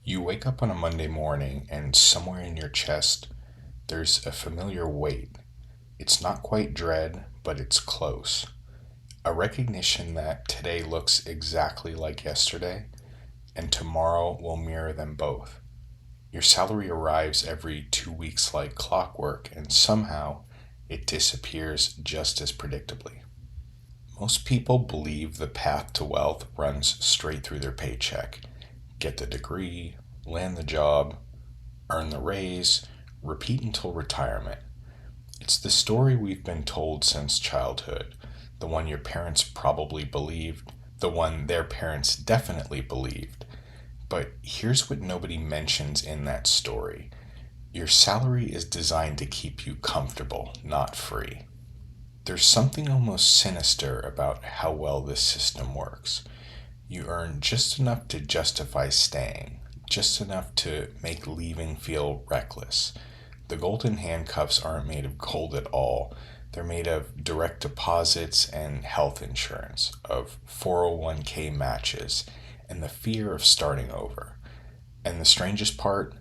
You wake up on a Monday morning and somewhere in your chest there's a familiar weight. It's not quite dread, but it's close. A recognition that today looks exactly like yesterday and tomorrow will mirror them both. Your salary arrives every 2 weeks like clockwork, and somehow it disappears just as predictably. Most people believe the path to wealth runs straight through their paycheck. Get the degree, land the job, earn the raise, repeat until retirement. It's the story we've been told since childhood, the one your parents probably believed, the one their parents definitely believed. But here's what nobody mentions in that story: your salary is designed to keep you comfortable, not free. There's something almost sinister about how well this system works. You earn just enough to justify staying, just enough to make leaving feel reckless. The golden handcuffs aren't made of gold at all. They're made of direct deposits and health insurance, of 401k matches, and the fear of starting over. And the strangest part,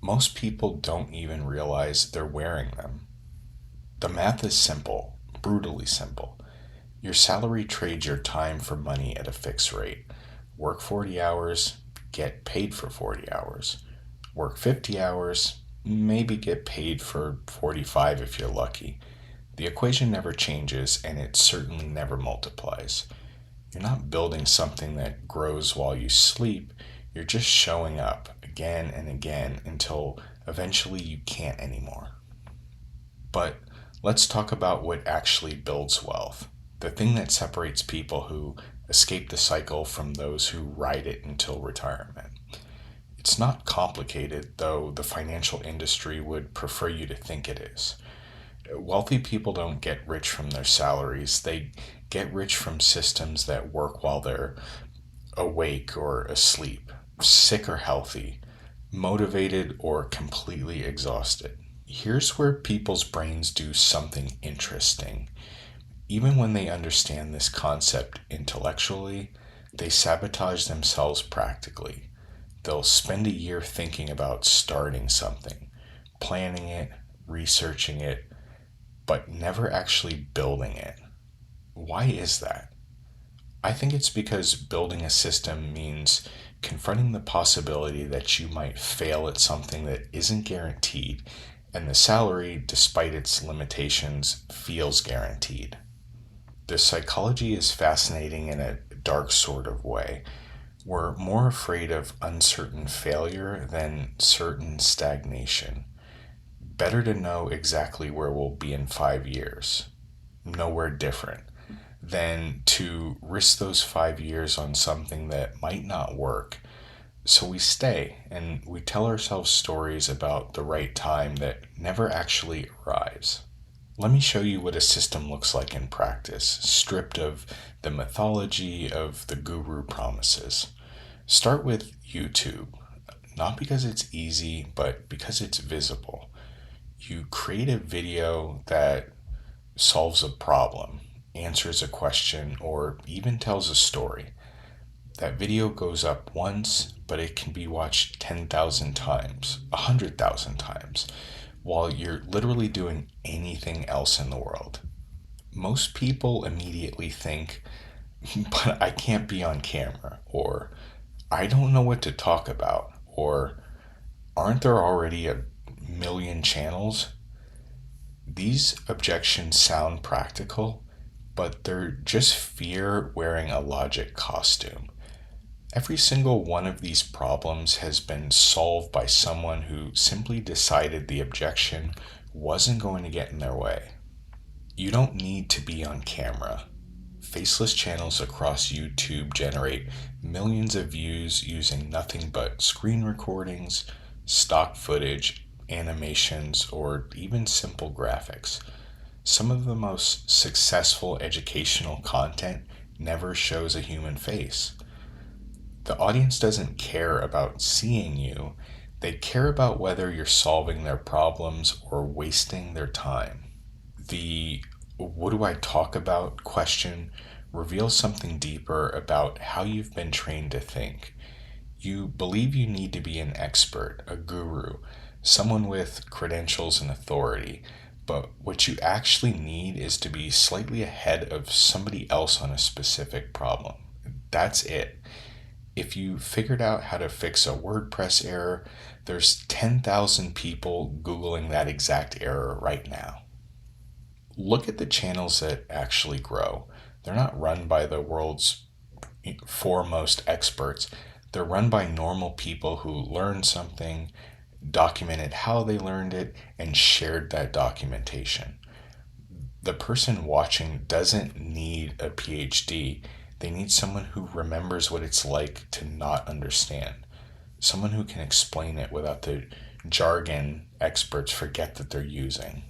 most people don't even realize they're wearing them. The math is simple, brutally simple. Your salary trades your time for money at a fixed rate. Work 40 hours, get paid for 40 hours. Work 50 hours, maybe get paid for 45 if you're lucky. The equation never changes, and it certainly never multiplies. You're not building something that grows while you sleep. You're just showing up again and again until eventually you can't anymore. But let's talk about what actually builds wealth, the thing that separates people who escape the cycle from those who ride it until retirement. It's not complicated, though the financial industry would prefer you to think it is. Wealthy people don't get rich from their salaries. They get rich from systems that work while they're awake or asleep, sick or healthy, motivated or completely exhausted. Here's where people's brains do something interesting. Even when they understand this concept intellectually, they sabotage themselves practically. They'll spend a year thinking about starting something, planning it, researching it, but never actually building it. Why is that? I think it's because building a system means confronting the possibility that you might fail at something that isn't guaranteed, and the salary, despite its limitations, feels guaranteed. The psychology is fascinating in a dark sort of way. We're more afraid of uncertain failure than certain stagnation. Better to know exactly where we'll be in 5 years, nowhere different, than to risk those 5 years on something that might not work. So we stay and we tell ourselves stories about the right time that never actually arrives. Let me show you what a system looks like in practice, stripped of the mythology of the guru promises. Start with YouTube, not because it's easy, but because it's visible. You create a video that solves a problem, answers a question, or even tells a story. That video goes up once, but it can be watched 10,000 times, 100,000 times, while you're literally doing anything else in the world. Most people immediately think, but I can't be on camera, or I don't know what to talk about, or aren't there already a million channels? These objections sound practical, but they're just fear wearing a logic costume. Every single one of these problems has been solved by someone who simply decided the objection wasn't going to get in their way. You don't need to be on camera. Faceless channels across YouTube generate millions of views using nothing but screen recordings, stock footage, animations, or even simple graphics. Some of the most successful educational content never shows a human face. The audience doesn't care about seeing you, they care about whether you're solving their problems or wasting their time. The "what do I talk about" question reveals something deeper about how you've been trained to think. You believe you need to be an expert, a guru, someone with credentials and authority, but what you actually need is to be slightly ahead of somebody else on a specific problem. That's it. If you figured out how to fix a WordPress error, there's 10,000 people Googling that exact error right now. Look at the channels that actually grow. They're not run by the world's foremost experts. They're run by normal people who learned something, documented how they learned it, and shared that documentation. The person watching doesn't need a PhD. They need someone who remembers what it's like to not understand, someone who can explain it without the jargon experts forget that they're using.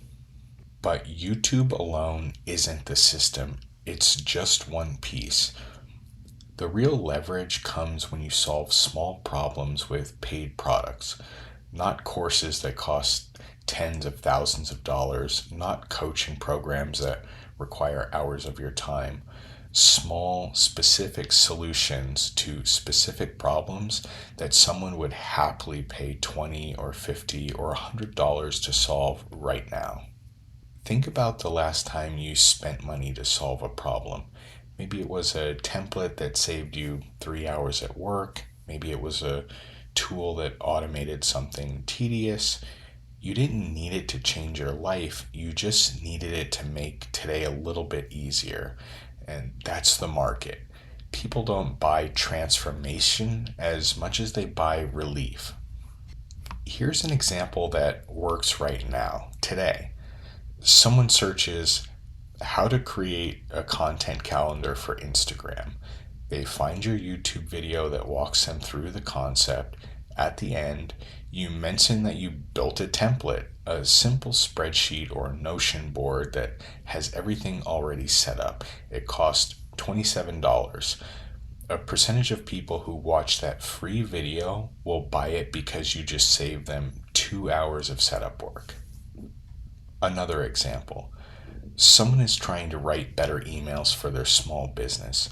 But YouTube alone isn't the system, it's just one piece. The real leverage comes when you solve small problems with paid products, not courses that cost tens of thousands of dollars, not coaching programs that require hours of your time. Small, specific solutions to specific problems that someone would happily pay 20 or 50 or $100 to solve right now. Think about the last time you spent money to solve a problem. Maybe it was a template that saved you 3 hours at work. Maybe it was a tool that automated something tedious. You didn't need it to change your life. You just needed it to make today a little bit easier. And that's the market. People don't buy transformation as much as they buy relief. Here's an example that works right now, today. Someone searches how to create a content calendar for Instagram. They find your YouTube video that walks them through the concept. At the end, you mention that you built a template, a simple spreadsheet or Notion board that has everything already set up. It cost $27. A percentage of people who watch that free video will buy it because you just saved them 2 hours of setup work. Another example. Someone is trying to write better emails for their small business.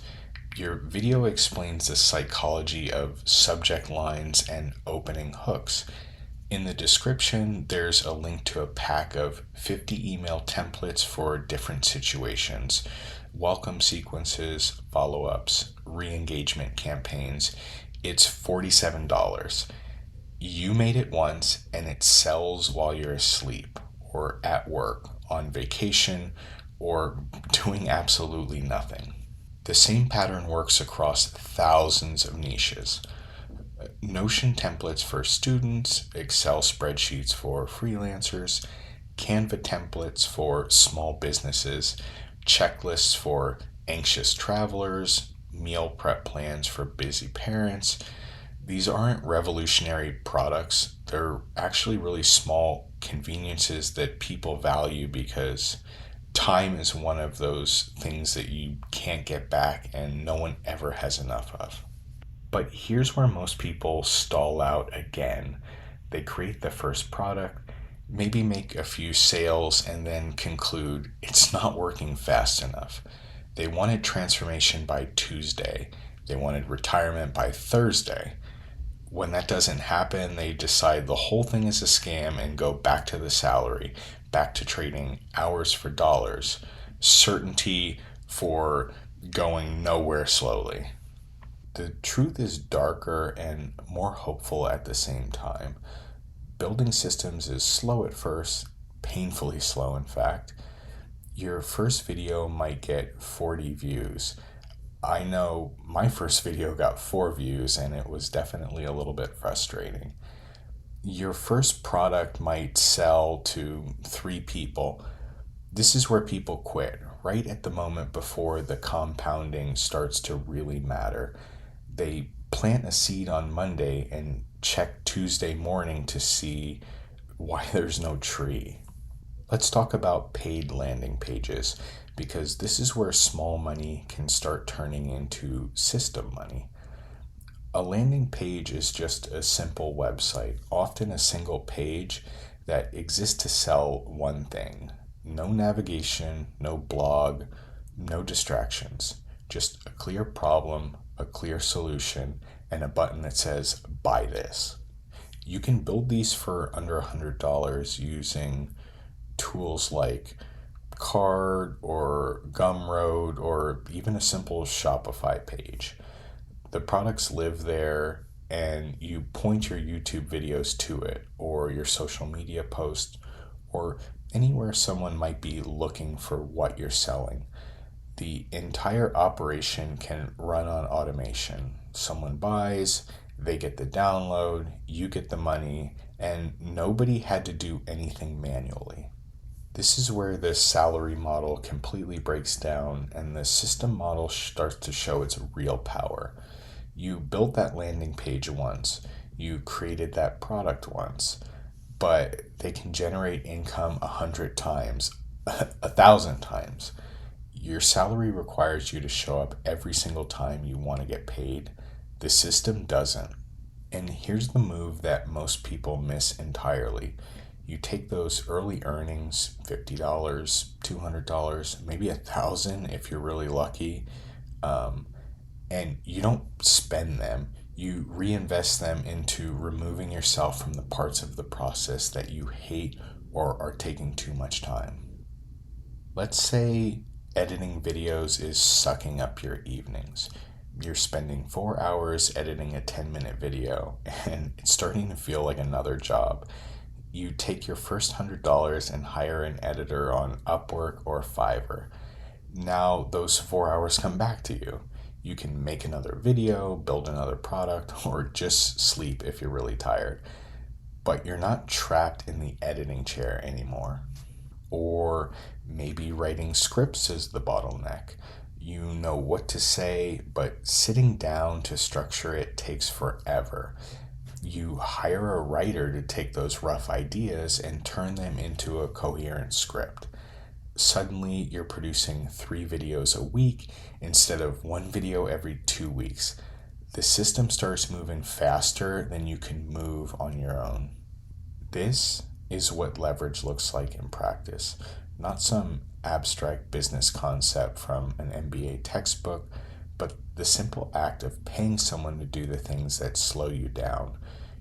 Your video explains the psychology of subject lines and opening hooks. In the description, there's a link to a pack of 50 email templates for different situations, welcome sequences, follow-ups, re-engagement campaigns. It's $47. You made it once and it sells while you're asleep or at work, on vacation, or doing absolutely nothing. The same pattern works across thousands of niches. Notion templates for students, Excel spreadsheets for freelancers, Canva templates for small businesses, checklists for anxious travelers, meal prep plans for busy parents. These aren't revolutionary products. They're actually really small conveniences that people value because time is one of those things that you can't get back and no one ever has enough of. But here's where most people stall out again. They create the first product, maybe make a few sales, and then conclude it's not working fast enough. They wanted transformation by Tuesday. They wanted retirement by Thursday. When that doesn't happen, they decide the whole thing is a scam and go back to the salary, back to trading hours for dollars, certainty for going nowhere slowly. The truth is darker and more hopeful at the same time. Building systems is slow at first, painfully slow in fact. Your first video might get 40 views. I know my first video got 4 views and it was definitely a little bit frustrating. Your first product might sell to 3 people. This is where people quit, right at the moment before the compounding starts to really matter. They plant a seed on Monday and check Tuesday morning to see why there's no tree. Let's talk about paid landing pages, because this is where small money can start turning into system money. A landing page is just a simple website, often a single page that exists to sell one thing. No navigation, no blog, no distractions, just a clear problem, a clear solution, and a button that says buy this. You can build these for under $100 using tools like Card or Gumroad or even a simple Shopify page. The products live there and you point your YouTube videos to it or your social media post or anywhere someone might be looking for what you're selling. The entire operation can run on automation. Someone buys, they get the download, you get the money, and nobody had to do anything manually. This is where the salary model completely breaks down and the system model starts to show its real power. You built that landing page once, you created that product once, but they can generate income 100 times, 1,000 times. Your salary requires you to show up every single time you want to get paid. The system doesn't. And here's the move that most people miss entirely. You take those early earnings, $50, $200, maybe 1,000 if you're really lucky, and you don't spend them. You reinvest them into removing yourself from the parts of the process that you hate or are taking too much time. Let's say editing videos is sucking up your evenings. You're spending 4 hours editing a 10-minute video and it's starting to feel like another job. You take your first $100 and hire an editor on Upwork or Fiverr. Now those 4 hours come back to you. You can make another video, build another product, or just sleep if you're really tired. But you're not trapped in the editing chair anymore. Or maybe writing scripts is the bottleneck. You know what to say, but sitting down to structure it takes forever. You hire a writer to take those rough ideas and turn them into a coherent script. Suddenly, you're producing 3 videos a week instead of one video every 2 weeks. The system starts moving faster than you can move on your own. This is what leverage looks like in practice, not some abstract business concept from an MBA textbook, but the simple act of paying someone to do the things that slow you down.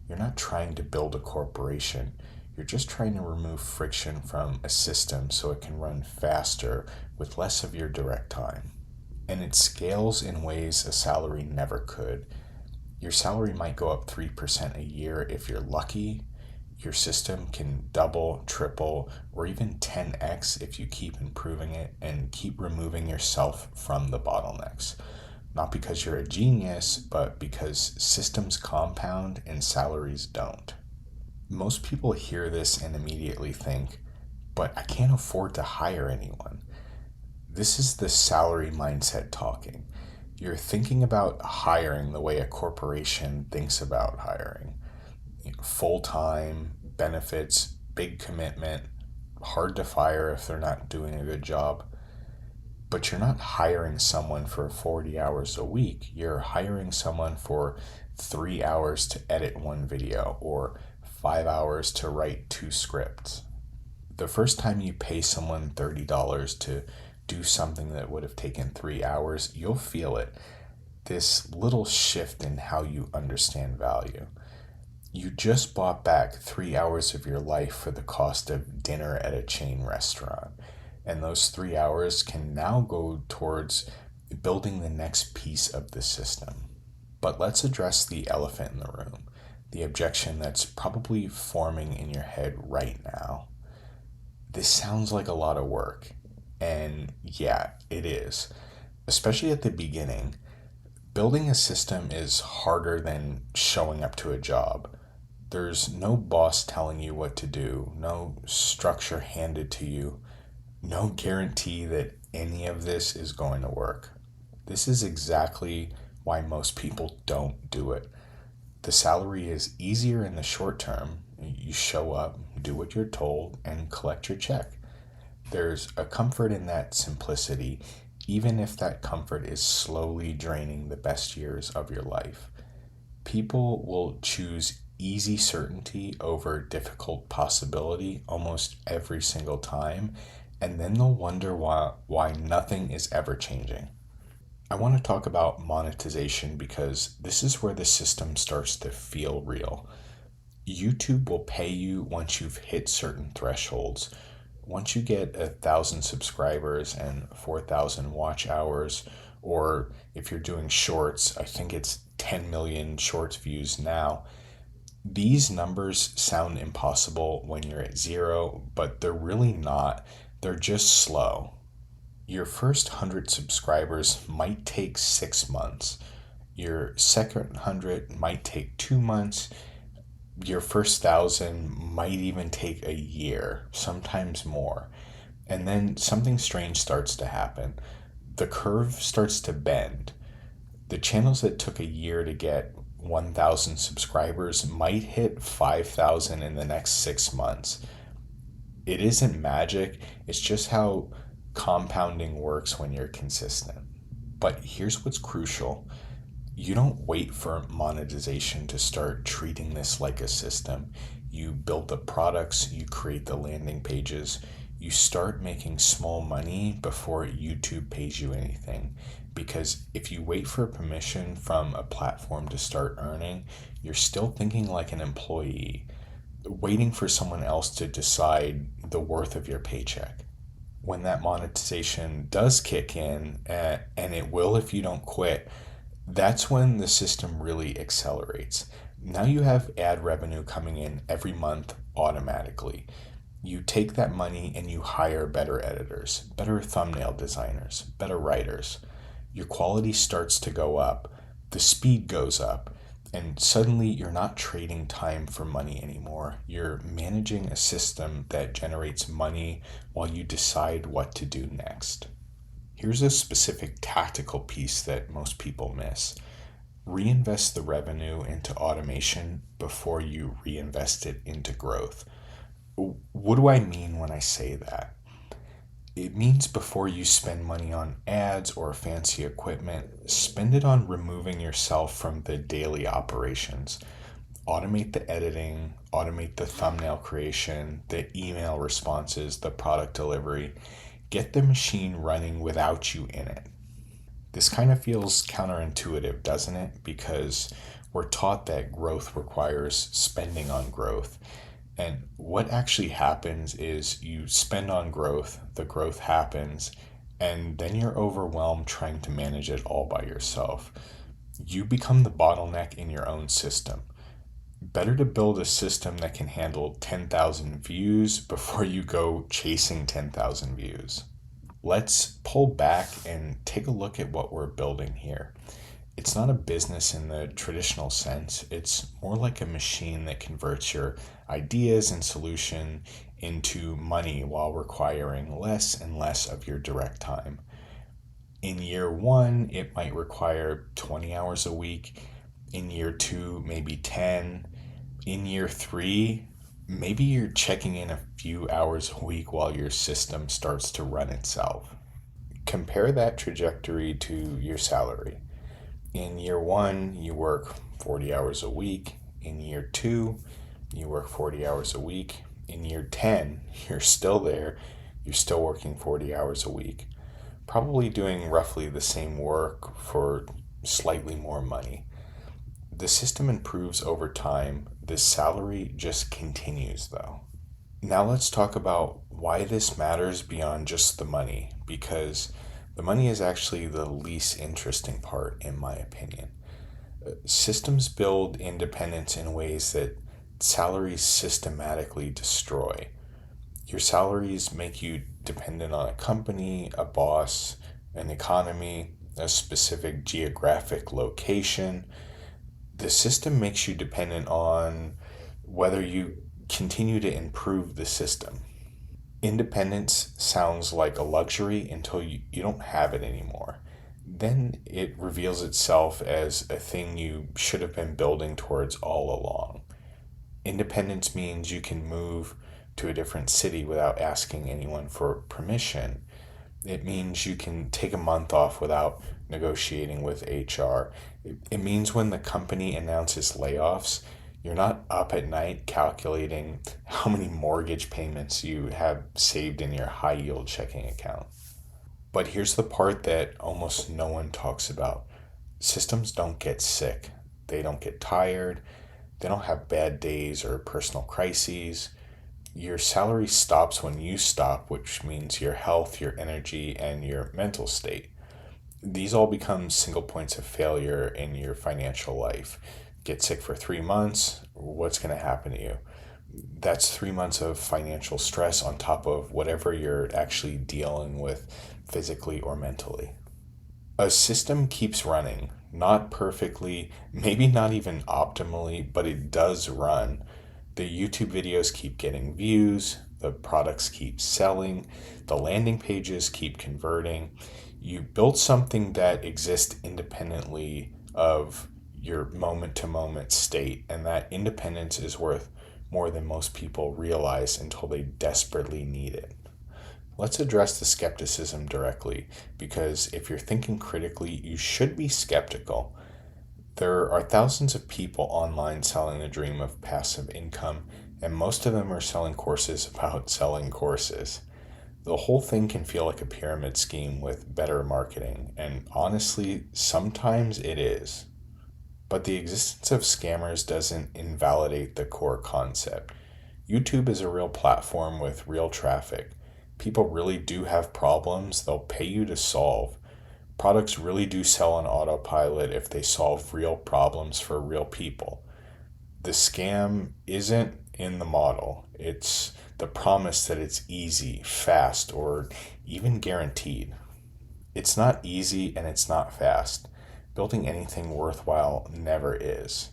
You're not trying to build a corporation. You're just trying to remove friction from a system so it can run faster with less of your direct time. And it scales in ways a salary never could. Your salary might go up 3% a year if you're lucky. Your system can double, triple, or even 10x if you keep improving it and keep removing yourself from the bottlenecks. Not because you're a genius, but because systems compound and salaries don't. Most people hear this and immediately think, but I can't afford to hire anyone. This is the salary mindset talking. You're thinking about hiring the way a corporation thinks about hiring. Full-time, benefits, big commitment, hard to fire if they're not doing a good job. But you're not hiring someone for 40 hours a week. You're hiring someone for 3 hours to edit one video or 5 hours to write 2 scripts. The first time you pay someone $30 to do something that would have taken 3 hours, you'll feel it. This little shift in how you understand value. You just bought back 3 hours of your life for the cost of dinner at a chain restaurant. And those 3 hours can now go towards building the next piece of the system. But let's address the elephant in the room, the objection that's probably forming in your head right now. This sounds like a lot of work. And yeah, it is. Especially at the beginning. Building a system is harder than showing up to a job. There's no boss telling you what to do, no structure handed to you, no guarantee that any of this is going to work. This is exactly why most people don't do it. The salary is easier in the short term. You show up, do what you're told, and collect your check. There's a comfort in that simplicity, even if that comfort is slowly draining the best years of your life. People will choose easy certainty over difficult possibility almost every single time, and then they'll wonder why nothing is ever changing. I want to talk about monetization because this is where the system starts to feel real. YouTube will pay you once you've hit certain thresholds. Once you get 1,000 subscribers and 4,000 watch hours, or if you're doing shorts, I think it's 10 million shorts views now. These numbers sound impossible when you're at zero, but they're really not. They're just slow. Your first 100 subscribers might take 6 months. Your second 100 might take 2 months. Your first 1,000 might even take a year, sometimes more. And then something strange starts to happen. The curve starts to bend. The channels that took a year to get 1,000 subscribers might hit 5,000 in the next 6 months. It isn't magic, it's just how compounding works when you're consistent. But here's what's crucial: you don't wait for monetization to start treating this like a system. You build the products, you create the landing pages, you start making small money before YouTube pays you anything. Because if you wait for permission from a platform to start earning, you're still thinking like an employee, waiting for someone else to decide the worth of your paycheck. When that monetization does kick in, and it will if you don't quit, that's when the system really accelerates. Now you have ad revenue coming in every month automatically. You take that money and you hire better editors, better thumbnail designers, better writers. Your quality starts to go up, the speed goes up, and suddenly you're not trading time for money anymore. You're managing a system that generates money while you decide what to do next. Here's a specific tactical piece that most people miss. Reinvest the revenue into automation before you reinvest it into growth. What do I mean when I say that? It means before you spend money on ads or fancy equipment, spend it on removing yourself from the daily operations. Automate the editing, automate the thumbnail creation, the email responses, the product delivery. Get the machine running without you in it. This kind of feels counterintuitive, doesn't it? Because we're taught that growth requires spending on growth. And what actually happens is you spend on growth, the growth happens, and then you're overwhelmed trying to manage it all by yourself. You become the bottleneck in your own system. Better to build a system that can handle 10,000 views before you go chasing 10,000 views. Let's pull back and take a look at what we're building here. It's not a business in the traditional sense. It's more like a machine that converts your ideas and solution into money while requiring less and less of your direct time. In year one, it might require 20 hours a week. In year two, maybe 10. In year three, maybe you're checking in a few hours a week while your system starts to run itself. Compare that trajectory to your salary. In year one, you work 40 hours a week. In year two, you work 40 hours a week. In year 10, you're still there. You're still working 40 hours a week. Probably doing roughly the same work for slightly more money. The system improves over time. The salary just continues, though. Now let's talk about why this matters beyond just the money, because the money is actually the least interesting part, in my opinion. Systems build independence in ways that salaries systematically destroy. Your salaries make you dependent on a company, a boss, an economy, a specific geographic location. The system makes you dependent on whether you continue to improve the system. Independence sounds like a luxury until you don't have it anymore. Then it reveals itself as a thing you should have been building towards all along. Independence means you can move to a different city without asking anyone for permission. It means you can take a month off without negotiating with HR. It means when the company announces layoffs, you're not up at night calculating how many mortgage payments you have saved in your high yield checking account. But here's the part that almost no one talks about. Systems don't get sick. They don't get tired. They don't have bad days or personal crises. Your salary stops when you stop, which means your health, your energy, and your mental state. These all become single points of failure in your financial life. Get sick for 3 months, what's going to happen to you? That's 3 months of financial stress on top of whatever you're actually dealing with physically or mentally. A system keeps running, not perfectly, maybe not even optimally, but it does run. The YouTube videos keep getting views, the products keep selling, the landing pages keep converting. You built something that exists independently of your moment to moment state, and that independence is worth more than most people realize until they desperately need it. Let's address the skepticism directly, because if you're thinking critically, you should be skeptical. There are thousands of people online selling the dream of passive income, and most of them are selling courses about selling courses. The whole thing can feel like a pyramid scheme with better marketing, and honestly, sometimes it is. But the existence of scammers doesn't invalidate the core concept. YouTube is a real platform with real traffic. People really do have problems they'll pay you to solve. Products really do sell on autopilot if they solve real problems for real people. The scam isn't in the model, it's the promise that it's easy, fast, or even guaranteed. It's not easy and it's not fast. Building anything worthwhile never is.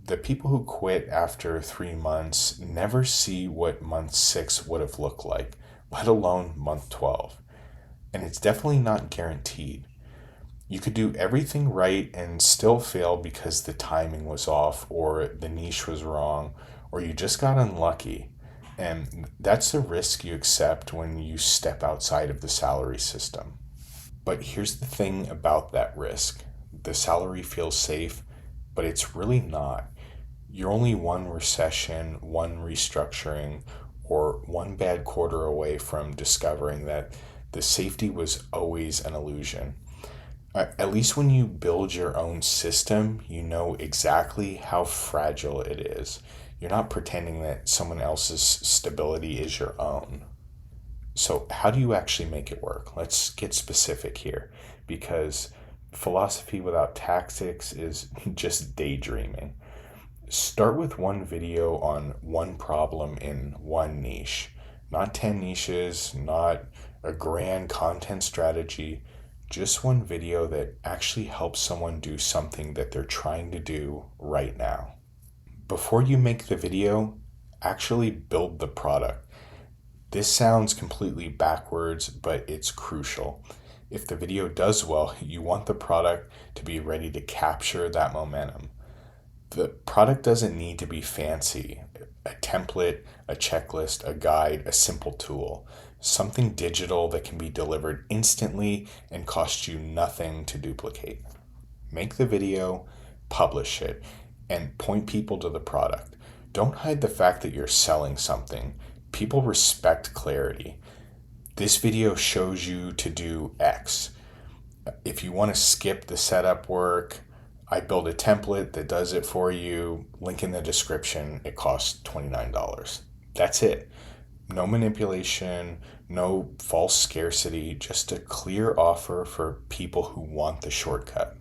The people who quit after 3 months never see what month 6 would have looked like, let alone month 12. And it's definitely not guaranteed. You could do everything right and still fail because the timing was off, or the niche was wrong, or you just got unlucky. And that's the risk you accept when you step outside of the salary system. But here's the thing about that risk: the salary feels safe, but it's really not. You're only one recession, one restructuring, or one bad quarter away from discovering that the safety was always an illusion. At least when you build your own system, you know exactly how fragile it is. You're not pretending that someone else's stability is your own. So, how do you actually make it work? Let's get specific here, because philosophy without tactics is just daydreaming. Start with one video on one problem in one niche, not 10 niches, not a grand content strategy, just one video that actually helps someone do something that they're trying to do right now. Before you make the video, actually build the product. This sounds completely backwards, but it's crucial. If the video does well, you want the product to be ready to capture that momentum. The product doesn't need to be fancy. A template, a checklist, a guide, a simple tool. Something digital that can be delivered instantly and cost you nothing to duplicate. Make the video, publish it, and point people to the product. Don't hide the fact that you're selling something. People respect clarity. This video shows you to do X. If you want to skip the setup work, I build a template that does it for you. Link in the description. It costs $29. That's it. No manipulation, no false scarcity, just a clear offer for people who want the shortcut.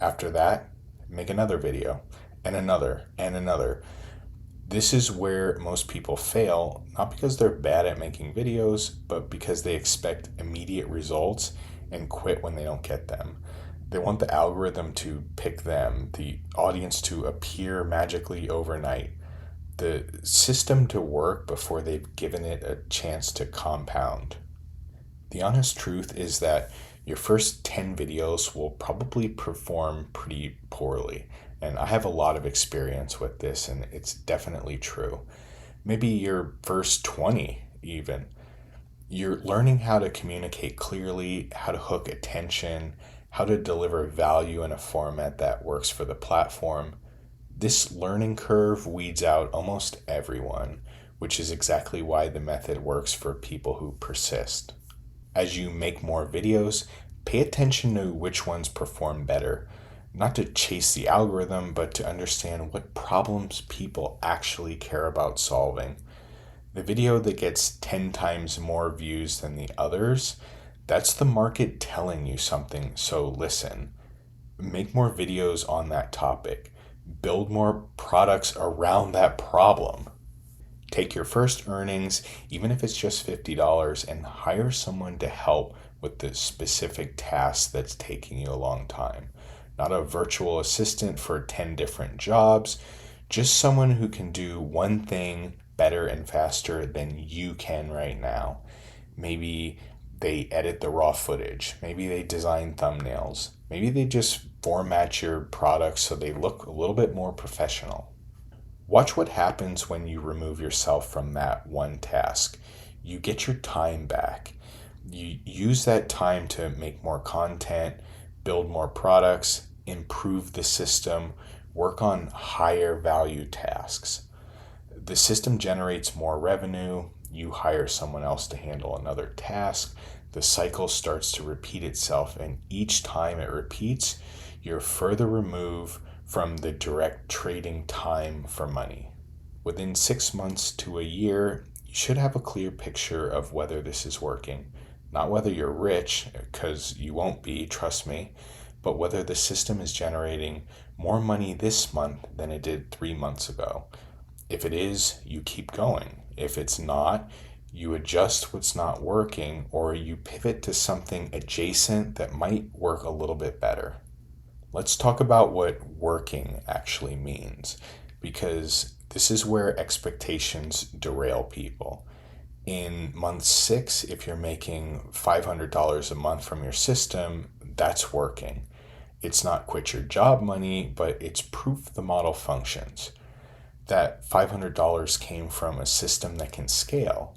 After that, make another video, and another, and another. This is where most people fail, not because they're bad at making videos, but because they expect immediate results and quit when they don't get them. They want the algorithm to pick them, the audience to appear magically overnight, the system to work before they've given it a chance to compound. The honest truth is that your first 10 videos will probably perform pretty poorly. And I have a lot of experience with this, and it's definitely true. Maybe your first 20, even. You're learning how to communicate clearly, how to hook attention, how to deliver value in a format that works for the platform. This learning curve weeds out almost everyone, which is exactly why the method works for people who persist. As you make more videos, pay attention to which ones perform better. Not to chase the algorithm, but to understand what problems people actually care about solving. The video that gets 10 times more views than the others, that's the market telling you something, so listen. Make more videos on that topic. Build more products around that problem. Take your first earnings, even if it's just $50, and hire someone to help with the specific task that's taking you a long time. Not a virtual assistant for 10 different jobs, just someone who can do one thing better and faster than you can right now. Maybe they edit the raw footage. Maybe they design thumbnails. Maybe they just format your products so they look a little bit more professional. Watch what happens when you remove yourself from that one task. You get your time back. You use that time to make more content, build more products, improve the system, work on higher value tasks. The system generates more revenue. You hire someone else to handle another task. The cycle starts to repeat itself, and each time it repeats, you're further removed from the direct trading time for money. Within 6 months to a year, you should have a clear picture of whether this is working. Not whether you're rich, because you won't be, trust me, but whether the system is generating more money this month than it did 3 months ago. If it is, you keep going. If it's not, you adjust what's not working, or you pivot to something adjacent that might work a little bit better. Let's talk about what working actually means, because this is where expectations derail people. In month 6, if you're making $500 a month from your system, that's working. It's not quit your job money, but it's proof the model functions. That $500 came from a system that can scale.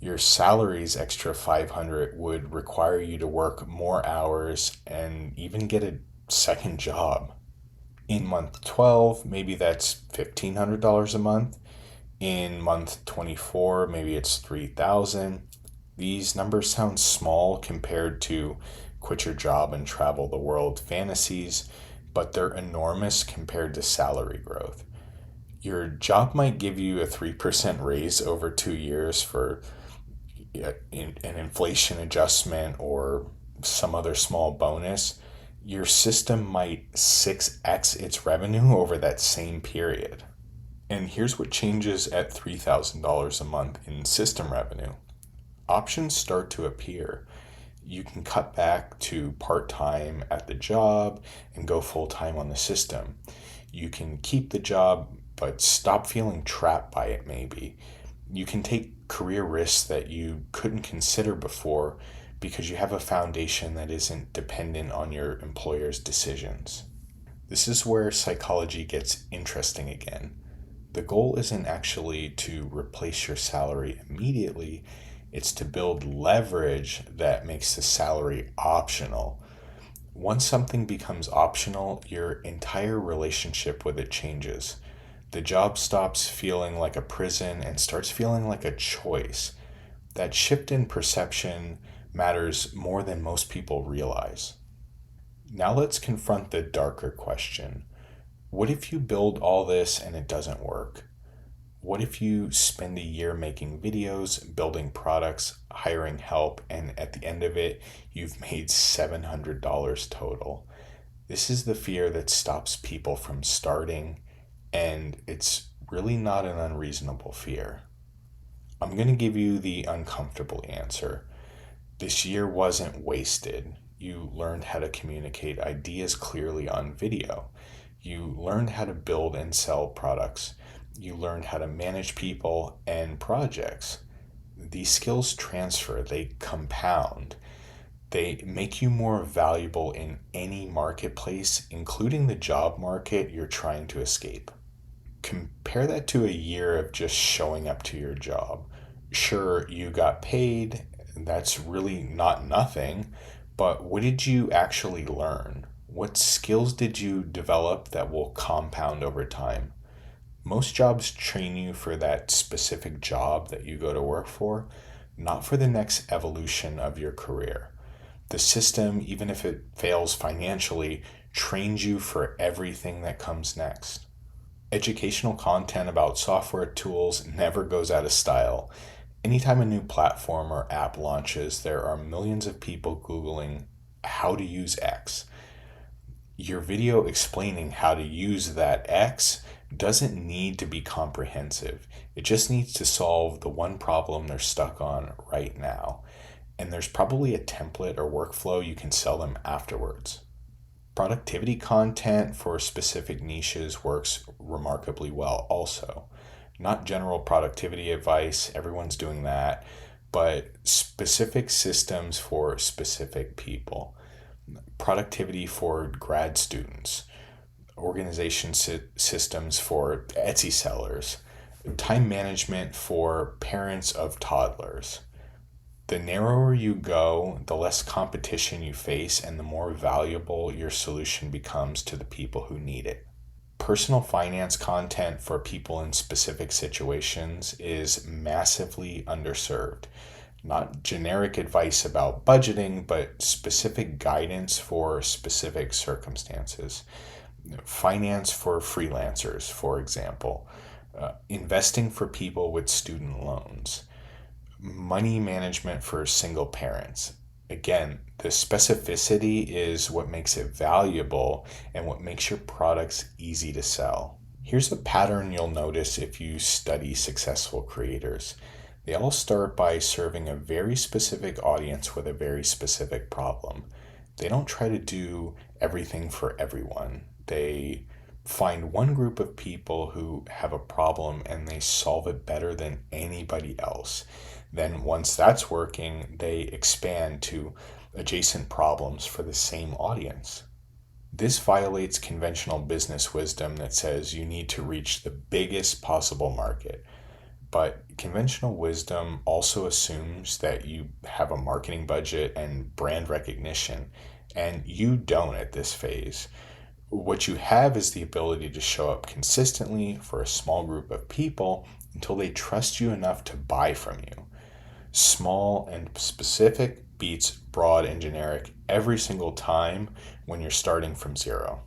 Your salary's extra $500 would require you to work more hours and even get a second job. In month 12, maybe that's $1,500 a month. In month 24, maybe it's $3,000. These numbers sound small compared to quit your job and travel the world fantasies, but they're enormous compared to salary growth. Your job might give you a 3% raise over 2 years for an inflation adjustment or some other small bonus. Your system might 6x its revenue over that same period. And here's what changes at $3,000 a month in system revenue. Options start to appear. You can cut back to part-time at the job and go full-time on the system. You can keep the job but stop feeling trapped by it maybe. You can take career risks that you couldn't consider before because you have a foundation that isn't dependent on your employer's decisions. This is where psychology gets interesting again. The goal isn't actually to replace your salary immediately, it's to build leverage that makes the salary optional. Once something becomes optional, your entire relationship with it changes. The job stops feeling like a prison and starts feeling like a choice. That shift in perception matters more than most people realize. Now let's confront the darker question. What if you build all this and it doesn't work? What if you spend a year making videos, building products, hiring help, and at the end of it, you've made $700 total? This is the fear that stops people from starting, and it's really not an unreasonable fear. I'm going to give you the uncomfortable answer. This year wasn't wasted. You learned how to communicate ideas clearly on video. You learned how to build and sell products. You learned how to manage people and projects. These skills transfer, they compound. They make you more valuable in any marketplace, including the job market you're trying to escape. Compare that to a year of just showing up to your job. Sure, you got paid, that's really not nothing, but what did you actually learn? What skills did you develop that will compound over time? Most jobs train you for that specific job that you go to work for. not for the next evolution of your career. The system, even if it fails financially, trains you for everything that comes next. Educational content about software tools never goes out of style. Anytime a new platform or app launches, there are millions of people Googling how to use X. Your video explaining how to use that X doesn't need to be comprehensive. It just needs to solve the one problem they're stuck on right now. And there's probably a template or workflow you can sell them afterwards. Productivity content for specific niches works remarkably well also. Not general productivity advice, everyone's doing that, but specific systems for specific people. Productivity for grad students, organization systems for Etsy sellers, time management for parents of toddlers. The narrower you go, the less competition you face, and the more valuable your solution becomes to the people who need it. Personal finance content for people in specific situations is massively underserved. Not generic advice about budgeting, but specific guidance for specific circumstances. Finance for freelancers, for example. Investing for people with student loans. Money management for single parents. Again, the specificity is what makes it valuable and what makes your products easy to sell. Here's a pattern you'll notice if you study successful creators. They all start by serving a very specific audience with a very specific problem. They don't try to do everything for everyone. They find one group of people who have a problem and they solve it better than anybody else. Then once that's working, they expand to adjacent problems for the same audience. This violates conventional business wisdom that says you need to reach the biggest possible market. But conventional wisdom also assumes that you have a marketing budget and brand recognition, and you don't at this phase. What you have is the ability to show up consistently for a small group of people until they trust you enough to buy from you. Small and specific beats broad and generic every single time when you're starting from zero.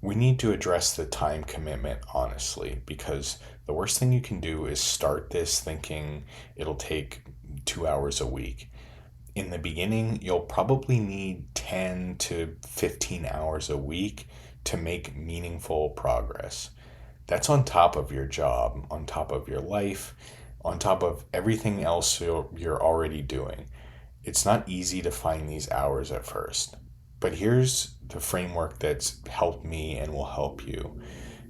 We need to address the time commitment honestly, because the worst thing you can do is start this thinking it'll take 2 hours a week. In the beginning, you'll probably need 10 to 15 hours a week to make meaningful progress. That's on top of your job, on top of your life, on top of everything else you're already doing. It's not easy to find these hours at first. But here's the framework that's helped me and will help you.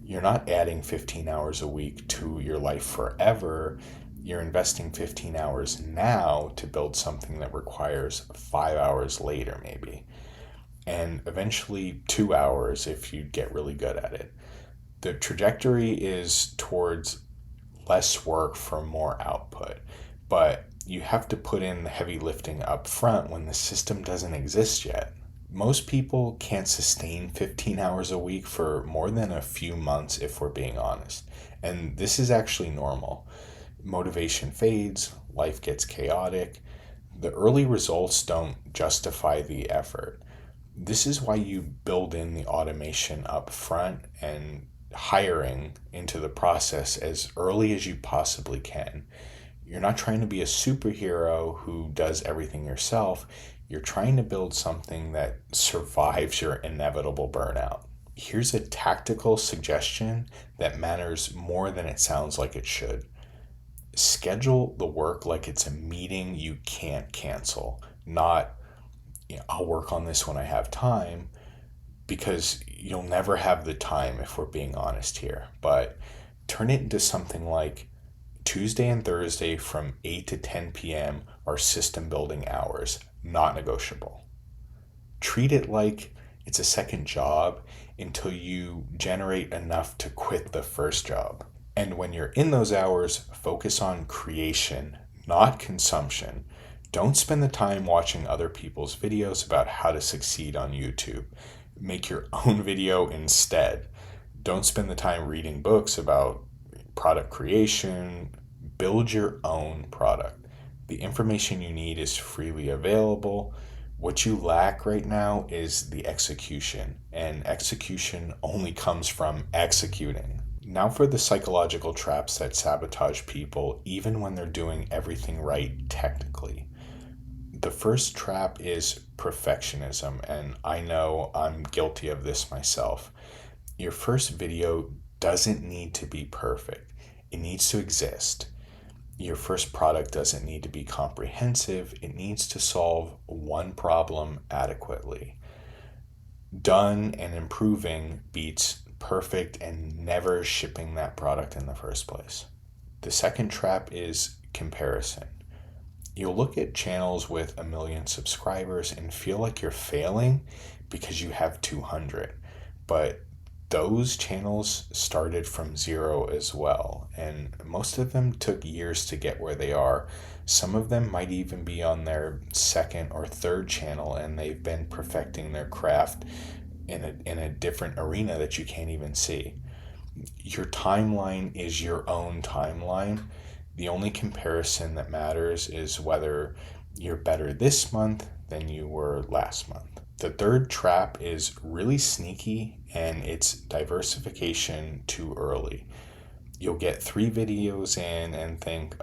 You're not adding 15 hours a week to your life forever. You're investing 15 hours now to build something that requires 5 hours later, maybe. And eventually 2 hours if you get really good at it. The trajectory is towards less work for more output, but you have to put in the heavy lifting up front when the system doesn't exist yet. Most people can't sustain 15 hours a week for more than a few months if we're being honest. And this is actually normal. Motivation fades, life gets chaotic. The early results don't justify the effort. This is why you build in the automation up front and hiring into the process as early as you possibly can. You're not trying to be a superhero who does everything yourself. You're trying to build something that survives your inevitable burnout. Here's a tactical suggestion that matters more than it sounds like it should. Schedule the work like it's a meeting you can't cancel, not, I'll work on this when I have time, because you'll never have the time if we're being honest here. But turn it into something like Tuesday and Thursday from 8 to 10 p.m. are system building hours, not negotiable. Treat it like it's a second job until you generate enough to quit the first job. And when you're in those hours, focus on creation, not consumption. Don't spend the time watching other people's videos about how to succeed on YouTube. Make your own video instead. Don't spend the time reading books about product creation. Build your own product. The information you need is freely available. What you lack right now is the execution, and execution only comes from executing. Now for the psychological traps that sabotage people even when they're doing everything right technically. The first trap is perfectionism, and I know I'm guilty of this myself. Your first video doesn't need to be perfect, it needs to exist. Your first product doesn't need to be comprehensive, it needs to solve one problem adequately. Done and improving beats perfect and never shipping that product in the first place. The second trap is comparison. You'll look at channels with 1 million subscribers and feel like you're failing because you have 200. But those channels started from zero as well, and most of them took years to get where they are. Some of them might even be on their second or third channel, and they've been perfecting their craft in a different arena that you can't even see. Your timeline is your own timeline. The only comparison that matters is whether you're better this month than you were last month. The third trap is really sneaky, and it's diversification too early. You'll get 3 videos in and think,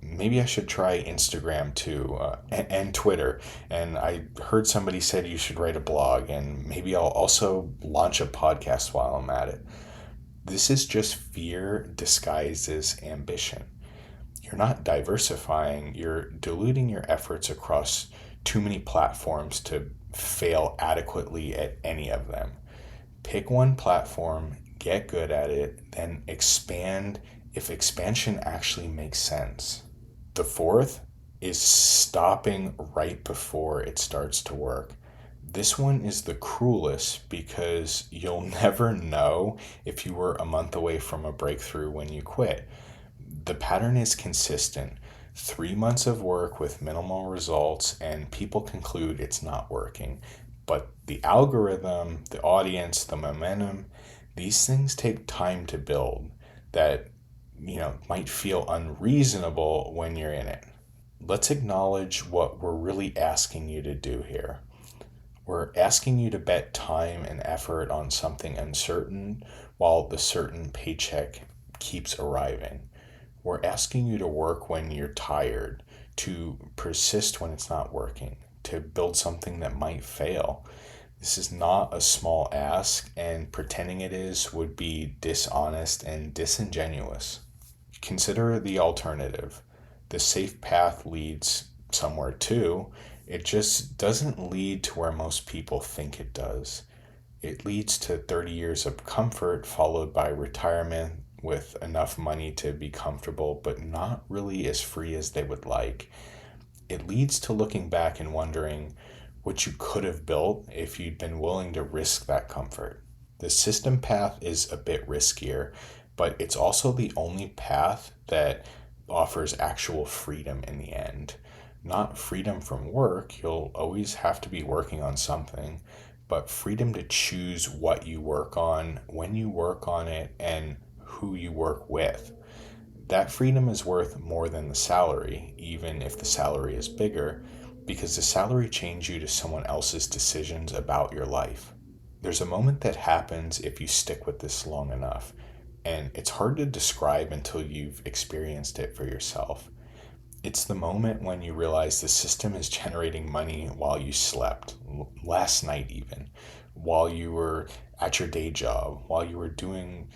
maybe I should try Instagram too, and Twitter. And I heard somebody said you should write a blog, and maybe I'll also launch a podcast while I'm at it. This is just fear disguised as ambition. You're not diversifying, you're diluting your efforts across too many platforms to fail adequately at any of them. Pick one platform, get good at it, then expand if expansion actually makes sense. The fourth is stopping right before it starts to work. This one is the cruelest because you'll never know if you were a month away from a breakthrough when you quit. The pattern is consistent. 3 months of work with minimal results, and people conclude it's not working. But the algorithm, the audience, the momentum, these things take time to build that, might feel unreasonable when you're in it. Let's acknowledge what we're really asking you to do here. We're asking you to bet time and effort on something uncertain while the certain paycheck keeps arriving. We're asking you to work when you're tired, to persist when it's not working, to build something that might fail. This is not a small ask, and pretending it is would be dishonest and disingenuous. Consider the alternative. The safe path leads somewhere too. It just doesn't lead to where most people think it does. It leads to 30 years of comfort followed by retirement with enough money to be comfortable, but not really as free as they would like. It leads to looking back and wondering what you could have built if you'd been willing to risk that comfort. The system path is a bit riskier, but it's also the only path that offers actual freedom in the end. Not freedom from work, you'll always have to be working on something, but freedom to choose what you work on, when you work on it, and who you work with. That freedom is worth more than the salary, even if the salary is bigger, because the salary chains you to someone else's decisions about your life. There's a moment that happens if you stick with this long enough, and it's hard to describe until you've experienced it for yourself. It's the moment when you realize the system is generating money while you slept, last night even, while you were at your day job, while you were doing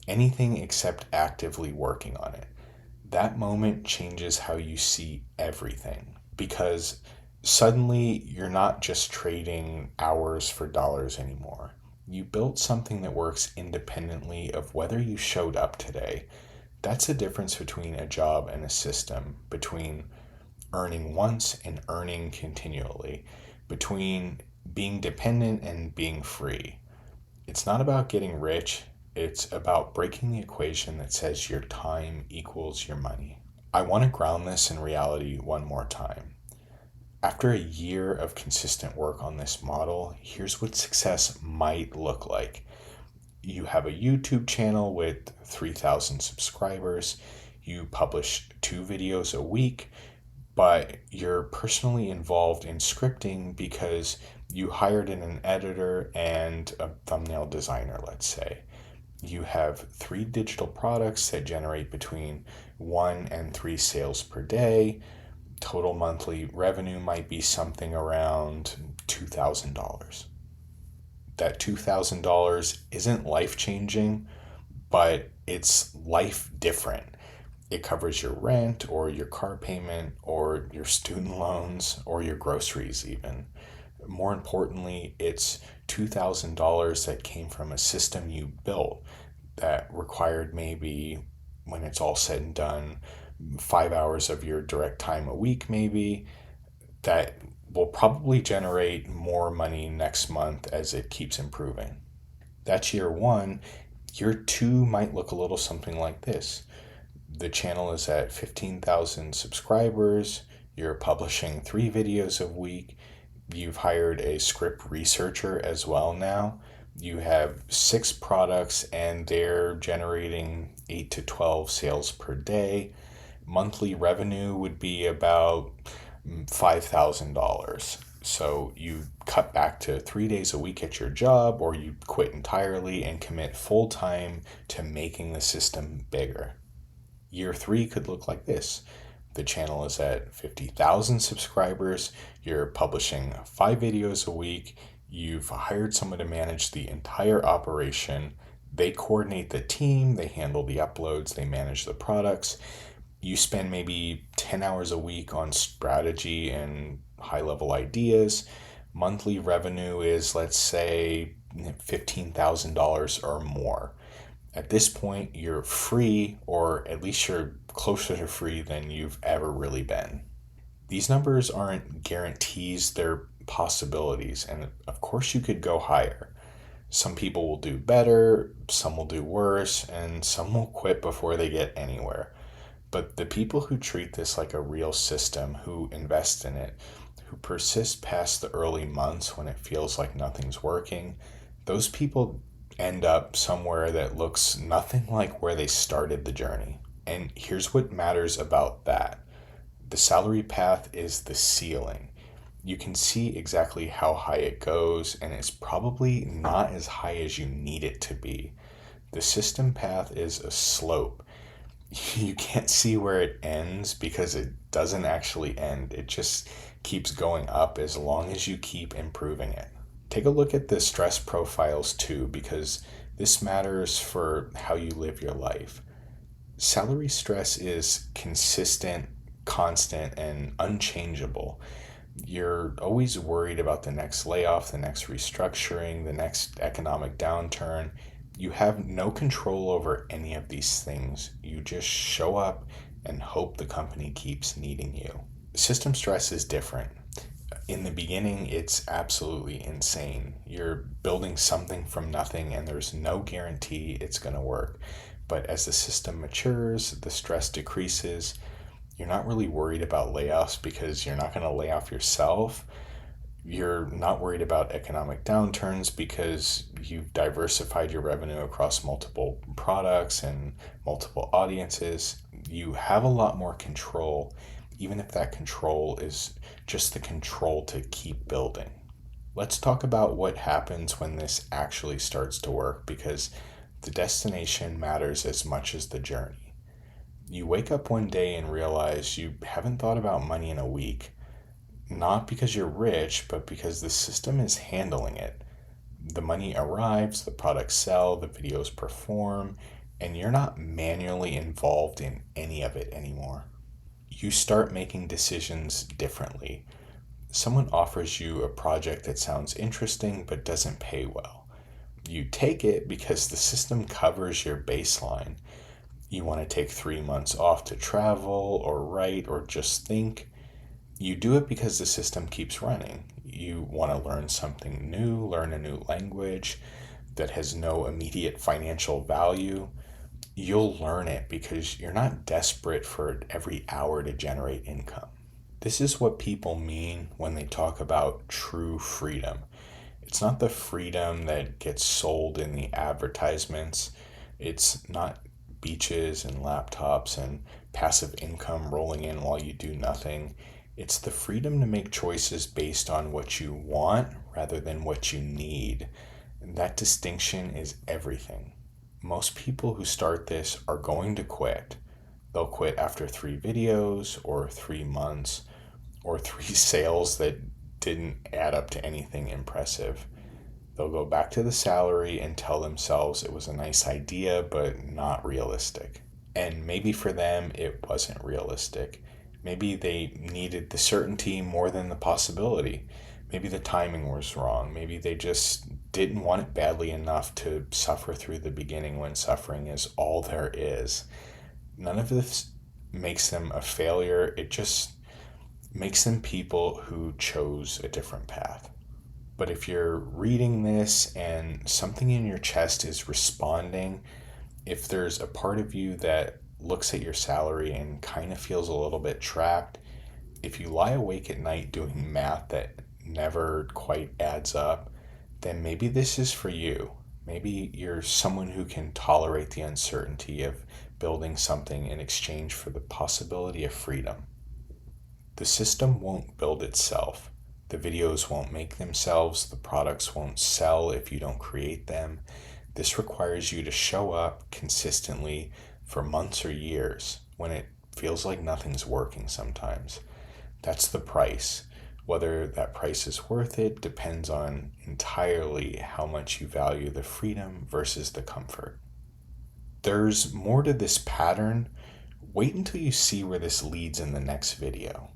anything except actively working on it. That moment changes how you see everything, because suddenly you're not just trading hours for dollars anymore. You built something that works independently of whether you showed up today. That's the difference between a job and a system, between earning once and earning continually, between being dependent and being free. It's not about getting rich, it's about breaking the equation that says your time equals your money. I want to ground this in reality one more time. After a year of consistent work on this model, here's what success might look like. You have a YouTube channel with 3,000 subscribers, you publish 2 videos a week, but you're personally involved in scripting because you hired in an editor and a thumbnail designer, let's say. You have three digital products that generate between 1 and 3 sales per day. Total monthly revenue might be something around $2,000. That $2,000 isn't life changing, but it's life different. It covers your rent or your car payment or your student loans or your groceries, even. More importantly, it's $2,000 that came from a system you built that required maybe, when it's all said and done, 5 hours of your direct time a week, maybe, that will probably generate more money next month as it keeps improving. That's year one. Year two might look a little something like this. The channel is at 15,000 subscribers. You're publishing 3 videos a week. You've hired a script researcher as well now. You have 6 products and they're generating 8 to 12 sales per day. Monthly revenue would be about $5,000. So you cut back to 3 days a week at your job, or you quit entirely and commit full time to making the system bigger. Year three could look like this. The channel is at 50,000 subscribers. You're publishing 5 videos a week. You've hired someone to manage the entire operation. They coordinate the team, they handle the uploads, they manage the products. You spend maybe 10 hours a week on strategy and high level ideas. Monthly revenue is, let's say, $15,000 or more. At this point, you're free, or at least you're closer to free than you've ever really been. These numbers aren't guarantees, they're possibilities. And of course, you could go higher. Some people will do better, some will do worse, and some will quit before they get anywhere. But the people who treat this like a real system, who invest in it, who persist past the early months when it feels like nothing's working, those people end up somewhere that looks nothing like where they started the journey. And here's what matters about that: the salary path is the ceiling. You can see exactly how high it goes, and it's probably not as high as you need it to be. The system path is a slope. You can't see where it ends because it doesn't actually end. It just keeps going up as long as you keep improving it. Take a look at the stress profiles too, because this matters for how you live your life. Salary stress is consistent, constant, and unchangeable. You're always worried about the next layoff, the next restructuring, the next economic downturn. You have no control over any of these things. You just show up and hope the company keeps needing you. System stress is different. In the beginning, it's absolutely insane. You're building something from nothing and there's no guarantee it's going to work. But as the system matures, the stress decreases. You're not really worried about layoffs because you're not going to lay off yourself. You're not worried about economic downturns because you've diversified your revenue across multiple products and multiple audiences. You have a lot more control, even if that control is just the control to keep building. Let's talk about what happens when this actually starts to work, because the destination matters as much as the journey. You wake up one day and realize you haven't thought about money in a week. Not because you're rich, but because the system is handling it. The money arrives, the products sell, the videos perform, and you're not manually involved in any of it anymore. You start making decisions differently. Someone offers you a project that sounds interesting but doesn't pay well. You take it because the system covers your baseline. You want to take 3 months off to travel or write or just think. You do it because the system keeps running. You want to learn something new, learn a new language that has no immediate financial value. You'll learn it because you're not desperate for every hour to generate income. This is what people mean when they talk about true freedom. It's not the freedom that gets sold in the advertisements. It's not beaches and laptops and passive income rolling in while you do nothing. It's the freedom to make choices based on what you want rather than what you need. And that distinction is everything. Most people who start this are going to quit. They'll quit after 3 videos or 3 months or 3 sales that didn't add up to anything impressive. They'll go back to the salary and tell themselves it was a nice idea, but not realistic. And maybe for them, it wasn't realistic. Maybe they needed the certainty more than the possibility. Maybe the timing was wrong. Maybe they just didn't want it badly enough to suffer through the beginning when suffering is all there is. None of this makes them a failure. It just makes them people who chose a different path. But if you're reading this and something in your chest is responding, if there's a part of you that looks at your salary and kind of feels a little bit trapped, if you lie awake at night doing math that never quite adds up, then maybe this is for you. Maybe you're someone who can tolerate the uncertainty of building something in exchange for the possibility of freedom. The system won't build itself. The videos won't make themselves. The products won't sell if you don't create them. This requires you to show up consistently for months or years when it feels like nothing's working sometimes. That's the price. Whether that price is worth it depends on entirely how much you value the freedom versus the comfort. There's more to this pattern. Wait until you see where this leads in the next video.